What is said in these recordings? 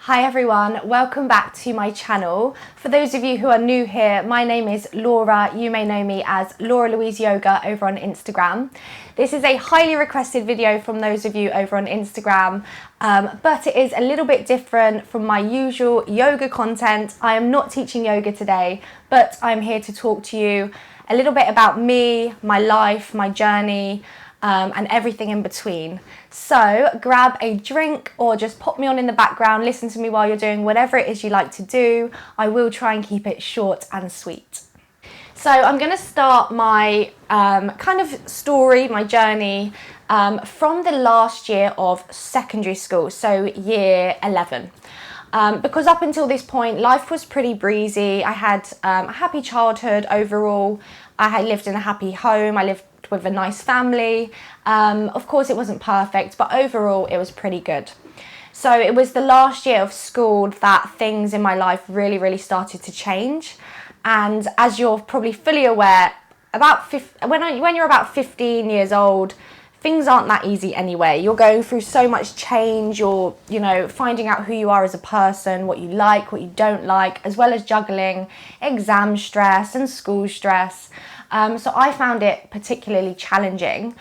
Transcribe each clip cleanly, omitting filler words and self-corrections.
Hi everyone, welcome back to my channel. For those of you who are new here, my name is Laura. You may know me as Lauralouiseyoga over on Instagram. This is a highly requested video from those of you over on Instagram, but it is a little bit different from my usual yoga content. I am not teaching yoga today, but I'm here to talk to you a little bit about me, my life, my journey, and everything in between. So grab a drink or just pop me on in the background, listen to me while you're doing whatever it is you like to do. I will try and keep it short and sweet. So I'm going to start my kind of story, my journey from the last year of secondary school, so year 11. Because up until this point, life was pretty breezy. I had a happy childhood overall. I had lived in a happy home. I lived with a nice family. Of course, it wasn't perfect, but overall, it was pretty good. So it was the last year of school that things in my life really started to change. And as you're probably fully aware, when you're about 15 years old, things aren't that easy anyway. You're going through so much change. You're, finding out who you are as a person, what you like, what you don't like, as well as juggling exam stress and school stress. So I found it particularly challenging.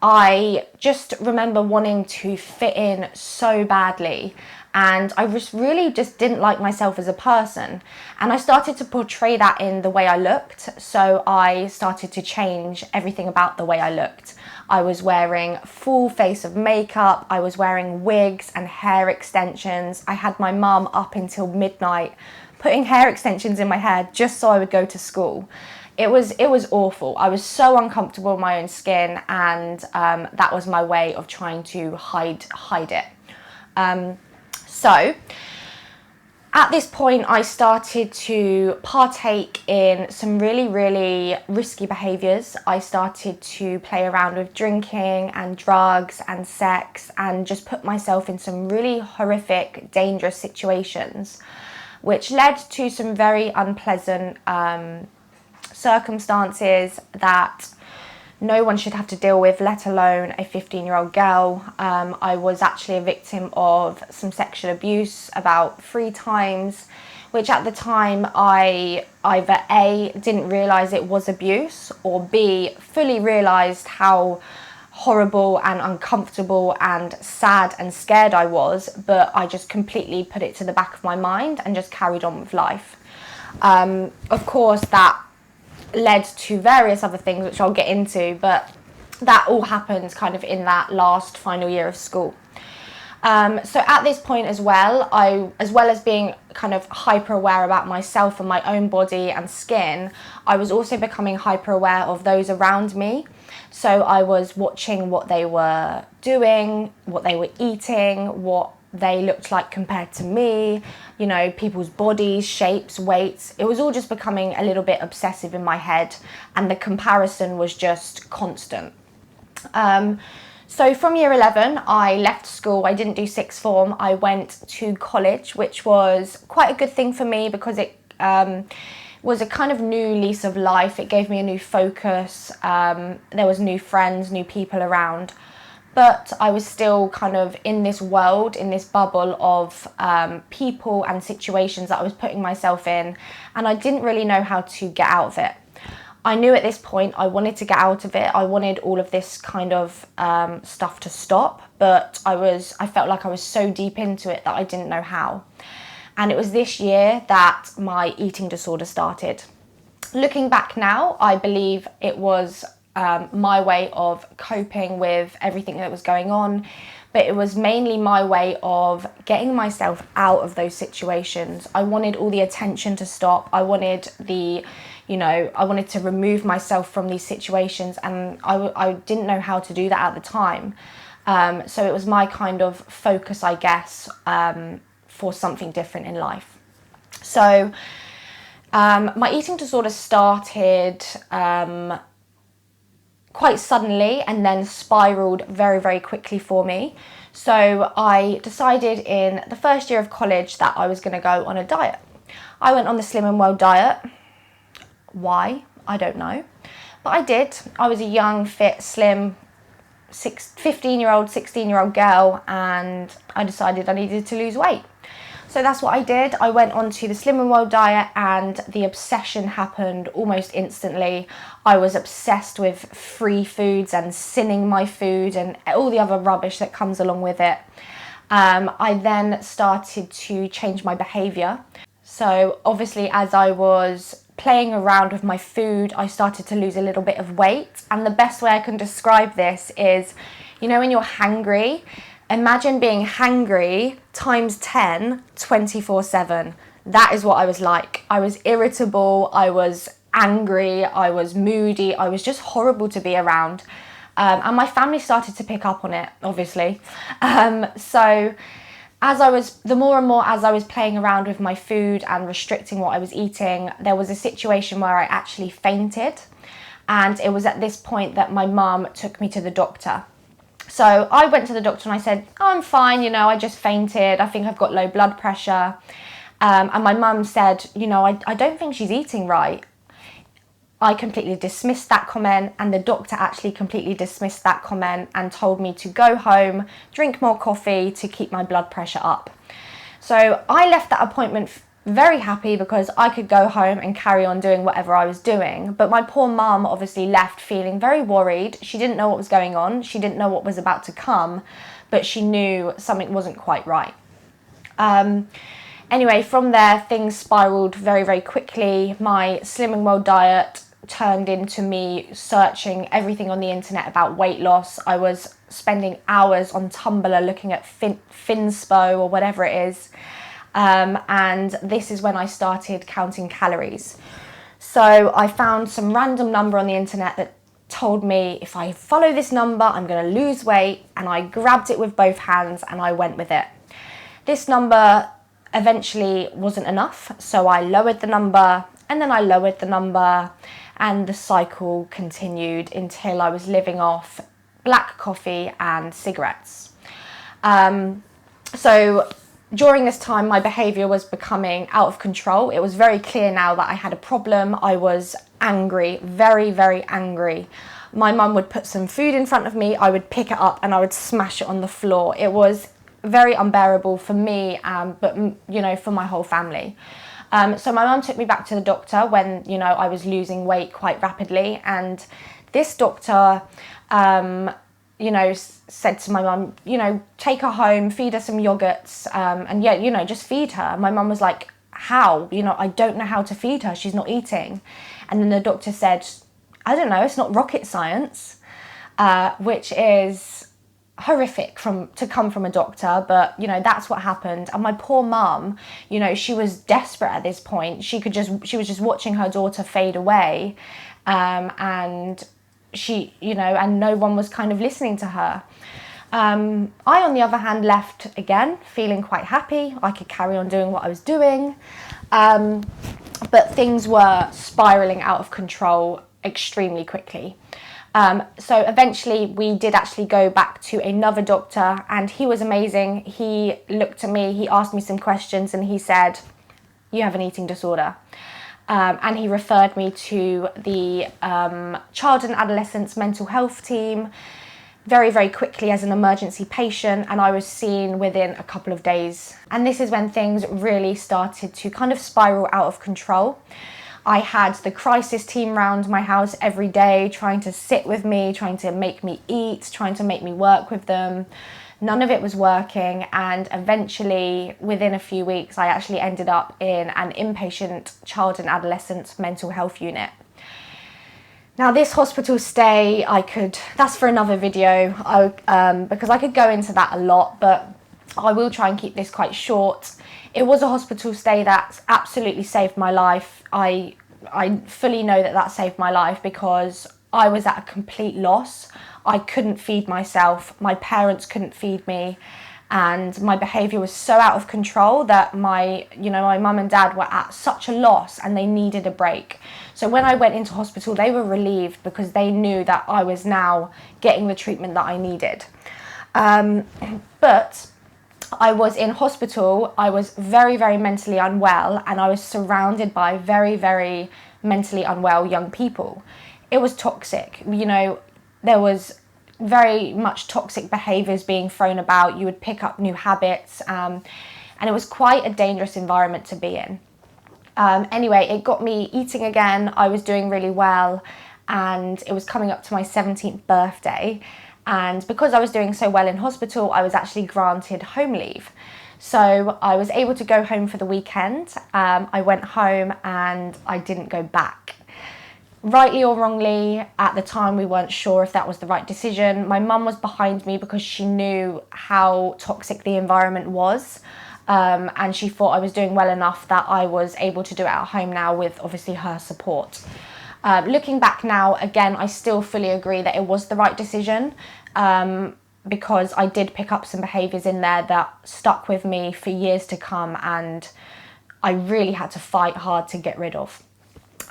I just remember wanting to fit in so badly, and I really didn't like myself as a person. And I started to portray that in the way I looked. So I started to change everything about the way I looked. I was wearing full face of makeup. I was wearing wigs and hair extensions. I had my mum up until midnight putting hair extensions in my hair just so I would go to school. It was awful. I was so uncomfortable in my own skin, and that was my way of trying to hide it. So at this point, I started to partake in some really risky behaviours. I started to play around with drinking and drugs and sex, and just put myself in some really horrific, dangerous situations, which led to some very unpleasant circumstances that no one should have to deal with, let alone a 15-year-old girl. I was actually a victim of some sexual abuse about 3 times, which at the time I either A, didn't realise it was abuse, or B, fully realised how horrible and uncomfortable and sad and scared I was, but I just completely put it to the back of my mind and just carried on with life. Of course, that led to various other things which I'll get into, but that all happened kind of in that last final year of school. So at this point as well as being kind of hyper aware about myself and my own body and skin, I was also becoming hyper aware of those around me. So I was watching what they were doing, what they were eating, what they looked like compared to me, people's bodies, shapes, weights. It was all just becoming a little bit obsessive in my head, and the comparison was just constant. So from year 11, I left school. I didn't do sixth form. I went to college, which was quite a good thing for me because it was a kind of new lease of life. It gave me a new focus. There was new friends, new people around. But I was still kind of in this world, in this bubble of people and situations that I was putting myself in, and I didn't really know how to get out of it. I knew at this point I wanted to get out of it. I wanted all of this kind of stuff to stop, but I felt like I was so deep into it that I didn't know how. And it was this year that my eating disorder started. Looking back now, I believe it was my way of coping with everything that was going on, but it was mainly my way of getting myself out of those situations. I wanted all the attention to stop. I wanted I wanted to remove myself from these situations, and I didn't know how to do that at the time. So it was my kind of focus, I guess, for something different in life. So my eating disorder started quite suddenly and then spiraled very quickly for me. So I decided in the first year of college that I was going to go on a diet. I went on the Slim and Well diet. Why? I don't know. But I did. I was a young, fit, slim 15-year-old, 16-year-old girl, and I decided I needed to lose weight. So that's what I did. I went on to the Slim and Well diet, and the obsession happened almost instantly. I was obsessed with free foods and sinning my food and all the other rubbish that comes along with it. I then started to change my behaviour. So obviously, as I was playing around with my food, I started to lose a little bit of weight. And the best way I can describe this is, you know, when you're hangry, imagine being hangry times 10, 24/7. That is what I was like. I was irritable, I was angry, I was moody, I was just horrible to be around. And my family started to pick up on it, obviously. So the more and more as I was playing around with my food and restricting what I was eating, there was a situation where I actually fainted. And it was at this point that my mum took me to the doctor. So I went to the doctor and I said, oh, I'm fine, you know, I just fainted. I think I've got low blood pressure. And my mum said, you know, I don't think she's eating right. I completely dismissed that comment, and the doctor actually completely dismissed that comment and told me to go home, drink more coffee to keep my blood pressure up. So I left that appointment very happy because I could go home and carry on doing whatever I was doing. But my poor mum obviously left feeling very worried. She didn't know what was going on. She didn't know what was about to come, but she knew something wasn't quite right. Anyway, from there, things spiraled very, very quickly. My Slim and Well diet turned into me searching everything on the internet about weight loss. I was spending hours on Tumblr looking at Finspo or whatever it is. And this is when I started counting calories. So I found some random number on the internet that told me if I follow this number, I'm going to lose weight. And I grabbed it with both hands and I went with it. This number eventually wasn't enough. So I lowered the number and then I lowered the number, and the cycle continued until I was living off black coffee and cigarettes. So during this time, my behaviour was becoming out of control. It was very clear now that I had a problem. I was angry, very, very angry. My mum would put some food in front of me, I would pick it up and I would smash it on the floor. It was very unbearable for me, but you know, for my whole family. So my mum took me back to the doctor when, you know, I was losing weight quite rapidly. And this doctor, you know, said to my mum, you know, take her home, feed her some yogurts, and yeah, you know, just feed her. My mum was like, how? You know, I don't know how to feed her. She's not eating. And then the doctor said, I don't know, it's not rocket science, which is horrific to come from a doctor, but you know, that's what happened. And my poor mum, you know, she was desperate at this point. She was just watching her daughter fade away, and she, you know, and no one was kind of listening to her. I, on the other hand, left again feeling quite happy. I could carry on doing what I was doing, but things were spiraling out of control extremely quickly. So eventually we did actually go back to another doctor, and he was amazing. He looked at me, he asked me some questions, and he said, you have an eating disorder. And he referred me to the child and adolescents mental health team very, very quickly as an emergency patient, and I was seen within a couple of days. And this is when things really started to kind of spiral out of control. I had the crisis team round my house every day, trying to sit with me, trying to make me eat, trying to make me work with them. None of it was working, and eventually, within a few weeks, I actually ended up in an inpatient child and adolescent mental health unit. Now, this hospital stay, that's for another video, because I could go into that a lot, but I will try and keep this quite short. It was a hospital stay that absolutely saved my life. I fully know that saved my life because I was at a complete loss. I couldn't feed myself. My parents couldn't feed me. And my behaviour was so out of control that my mum and dad were at such a loss and they needed a break. So when I went into hospital, they were relieved because they knew that I was now getting the treatment that I needed. But I was in hospital, I was very, very mentally unwell, and I was surrounded by very, very mentally unwell young people. It was toxic. You know, there was very much toxic behaviours being thrown about. You would pick up new habits, and and it was quite a dangerous environment to be in. Anyway, it got me eating again. I was doing really well, and it was coming up to my 17th birthday. And because I was doing so well in hospital, I was actually granted home leave. So I was able to go home for the weekend. I went home and I didn't go back. Rightly or wrongly, at the time we weren't sure if that was the right decision. My mum was behind me because she knew how toxic the environment was. And she thought I was doing well enough that I was able to do it at home now with obviously her support. Looking back now, again, I still fully agree that it was the right decision, because I did pick up some behaviours in there that stuck with me for years to come, and I really had to fight hard to get rid of.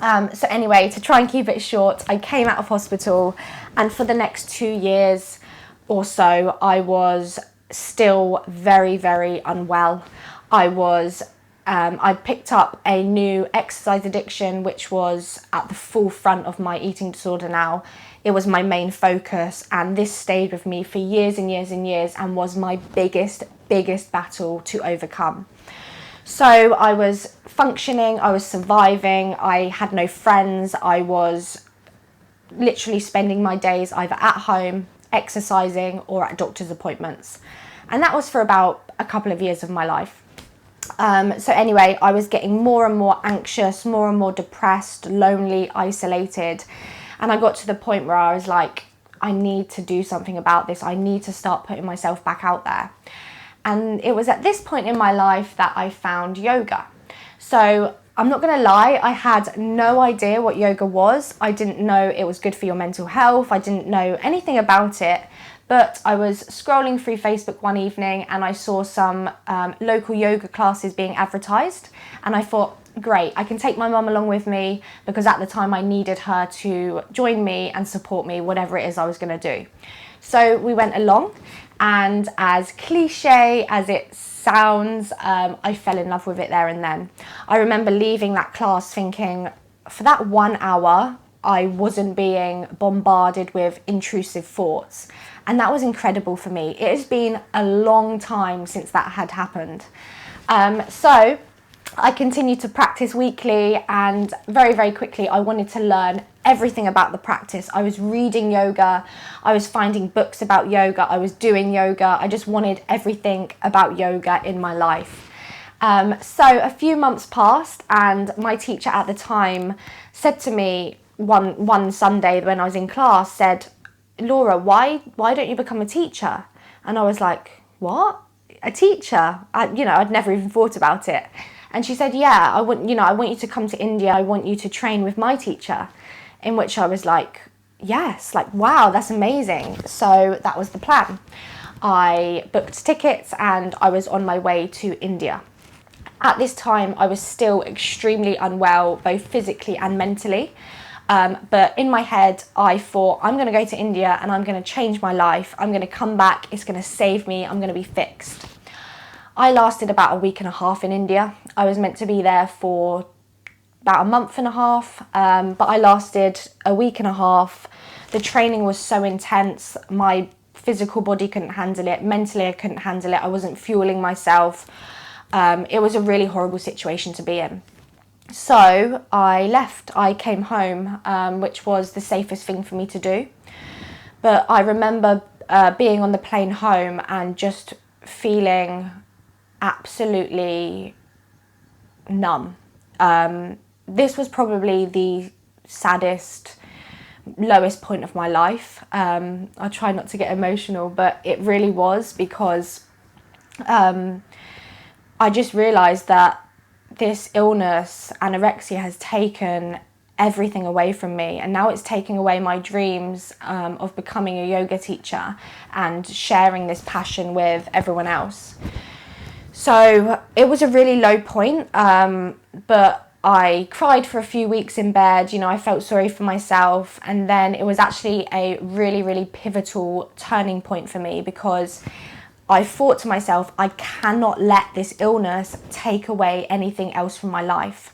So anyway, to try and keep it short, I came out of hospital, and for the next 2 years or so, I was still very, very unwell. I picked up a new exercise addiction, which was at the forefront of my eating disorder now. It was my main focus, and this stayed with me for years and years and years, and was my biggest battle to overcome. So I was functioning, I was surviving, I had no friends, I was literally spending my days either at home, exercising, or at doctor's appointments. And that was for about a couple of years of my life. So anyway, I was getting more and more anxious, more and more depressed, lonely, isolated. And I got to the point where I was like, I need to do something about this. I need to start putting myself back out there. And it was at this point in my life that I found yoga. So I'm not going to lie, I had no idea what yoga was. I didn't know it was good for your mental health. I didn't know anything about it. But I was scrolling through Facebook one evening and I saw some local yoga classes being advertised. And I thought, great, I can take my mum along with me, because at the time I needed her to join me and support me, whatever it is I was going to do. So we went along, and as cliche as it sounds, I fell in love with it there and then. I remember leaving that class thinking, for that 1 hour, I wasn't being bombarded with intrusive thoughts. And that was incredible for me. It has been a long time since that had happened. So I continued to practice weekly, and very, very quickly I wanted to learn everything about the practice. I was reading yoga, I was finding books about yoga, I was doing yoga. I just wanted everything about yoga in my life. So a few months passed, and my teacher at the time said to me one Sunday when I was in class, said, Laura, why don't you become a teacher? And I was like, what? A teacher? I'd never even thought about it. And she said, yeah, I want you to come to India. I want you to train with my teacher. In which I was like, yes, like, wow, that's amazing. So that was the plan. I booked tickets and I was on my way to India. At this time, I was still extremely unwell, both physically and mentally. But in my head, I thought, I'm going to go to India and I'm going to change my life. I'm going to come back. It's going to save me. I'm going to be fixed. I lasted about a week and a half in India. I was meant to be there for about a month and a half, but I lasted a week and a half. The training was so intense. My physical body couldn't handle it. Mentally, I couldn't handle it. I wasn't fueling myself. It was a really horrible situation to be in. So I left. I came home, which was the safest thing for me to do. But I remember being on the plane home and just feeling absolutely numb. This was probably the saddest, lowest point of my life. I try not to get emotional, but it really was, because I just realised that this illness, anorexia, has taken everything away from me, and now it's taking away my dreams of becoming a yoga teacher and sharing this passion with everyone else. So it was a really low point, but I cried for a few weeks in bed. I felt sorry for myself, and then it was actually a really, really pivotal turning point for me, because I thought to myself, I cannot let this illness take away anything else from my life.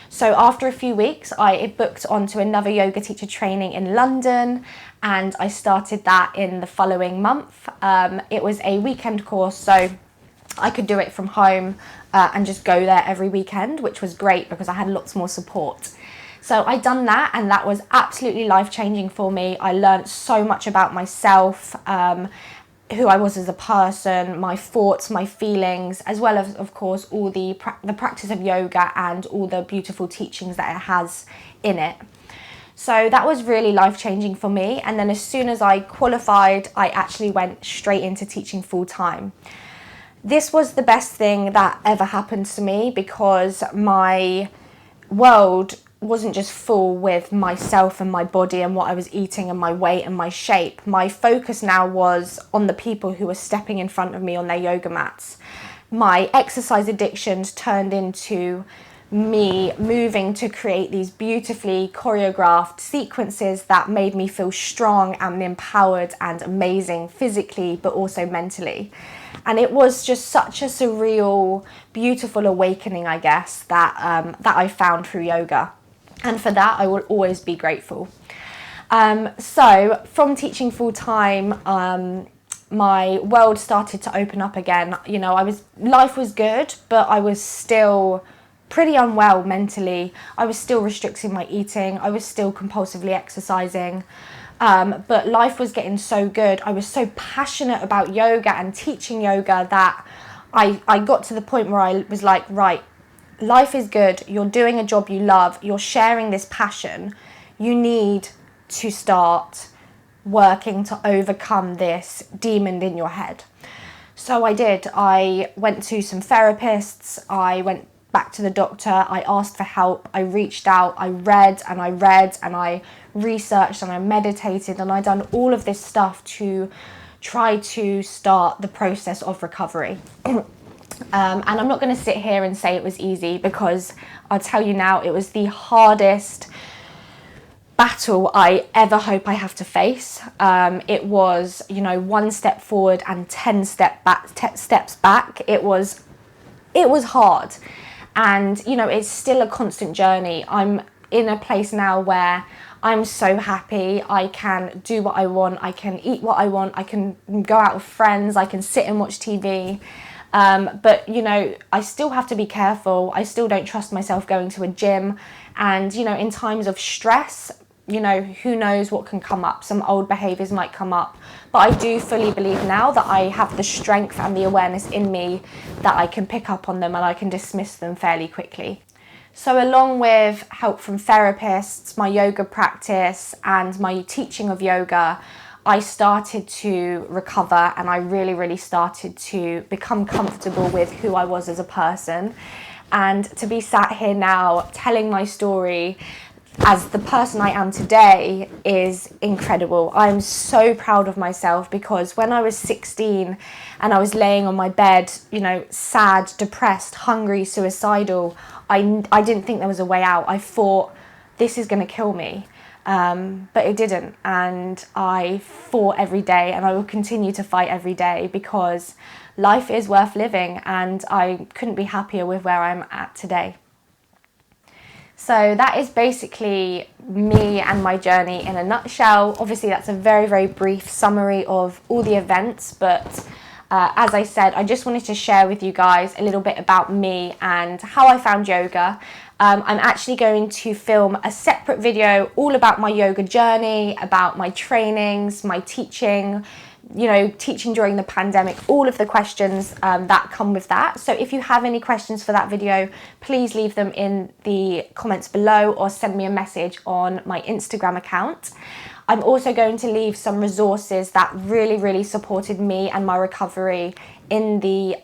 So after a few weeks, I booked onto another yoga teacher training in London, and I started that in the following month. It was a weekend course, so I could do it from home and just go there every weekend, which was great because I had lots more support. So I done that, and that was absolutely life-changing for me. I learned so much about myself, who I was as a person, my thoughts, my feelings, as well as, of course, all the practice of yoga and all the beautiful teachings that it has in it. So that was really life-changing for me. And then as soon as I qualified, I actually went straight into teaching full-time. This was the best thing that ever happened to me because my world wasn't just full with myself and my body and what I was eating and my weight and my shape. My focus now was on the people who were stepping in front of me on their yoga mats. My exercise addictions turned into me moving to create these beautifully choreographed sequences that made me feel strong and empowered and amazing physically, but also mentally. And it was just such a surreal, beautiful awakening, I guess, that I found through yoga. And for that, I will always be grateful. So from teaching full time, my world started to open up again. You know, life was good, but I was still pretty unwell mentally. I was still restricting my eating. I was still compulsively exercising. But life was getting so good. I was so passionate about yoga and teaching yoga that I got to the point where I was like, right, life is good. You're doing a job you love. You're sharing this passion. You need to start working to overcome this demon in your head. So I did. I went to some therapists. I went back to the doctor. I asked for help. I reached out. I read and I researched and I meditated and I done all of this stuff to try to start the process of recovery. And I'm not going to sit here and say it was easy, because I'll tell you now, it was the hardest battle I ever hope I have to face. It was, you know, 1 step forward and 10 steps back. It was hard. And, you know, it's still a constant journey. I'm in a place now where I'm so happy. I can do what I want. I can eat what I want. I can go out with friends. I can sit and watch TV. But, you know, I still have to be careful. I still don't trust myself going to a gym. And, you know, in times of stress, you know, who knows what can come up. Some old behaviours might come up. But I do fully believe now that I have the strength and the awareness in me that I can pick up on them and I can dismiss them fairly quickly. So along with help from therapists, my yoga practice and my teaching of yoga, I started to recover, and I really started to become comfortable with who I was as a person. And to be sat here now telling my story as the person I am today is incredible. I'm so proud of myself, because when I was 16 and I was laying on my bed, you know, sad, depressed, hungry, suicidal, I didn't think there was a way out. I thought, this is going to kill me. But it didn't, and I fought every day, and I will continue to fight every day, because life is worth living, and I couldn't be happier with where I'm at today. So that is basically me and my journey in a nutshell. Obviously that's a very brief summary of all the events, but as I said, I just wanted to share with you guys a little bit about me and how I found yoga. I'm actually going to film a separate video all about my yoga journey, about my trainings, my teaching, you know, teaching during the pandemic, all of the questions that come with that. So if you have any questions for that video, please leave them in the comments below or send me a message on my Instagram account. I'm also going to leave some resources that really supported me and my recovery in the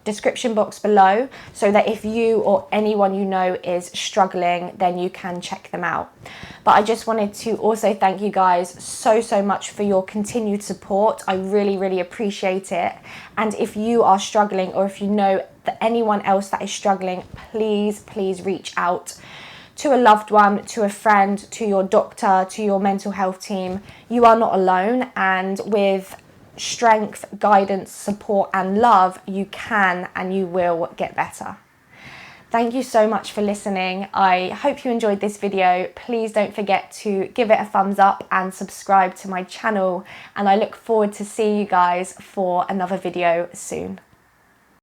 description box below, so that if you or anyone you know is struggling, then you can check them out. But I just wanted to also thank you guys so much for your continued support. I really appreciate it. And if you are struggling, or if you know that anyone else that is struggling, please reach out to a loved one, to a friend, to your doctor, to your mental health team. You are not alone, and with strength, guidance, support and love, you can and you will get better. Thank you so much for listening. I hope you enjoyed this video. Please don't forget to give it a thumbs up and subscribe to my channel, and I look forward to seeing you guys for another video soon.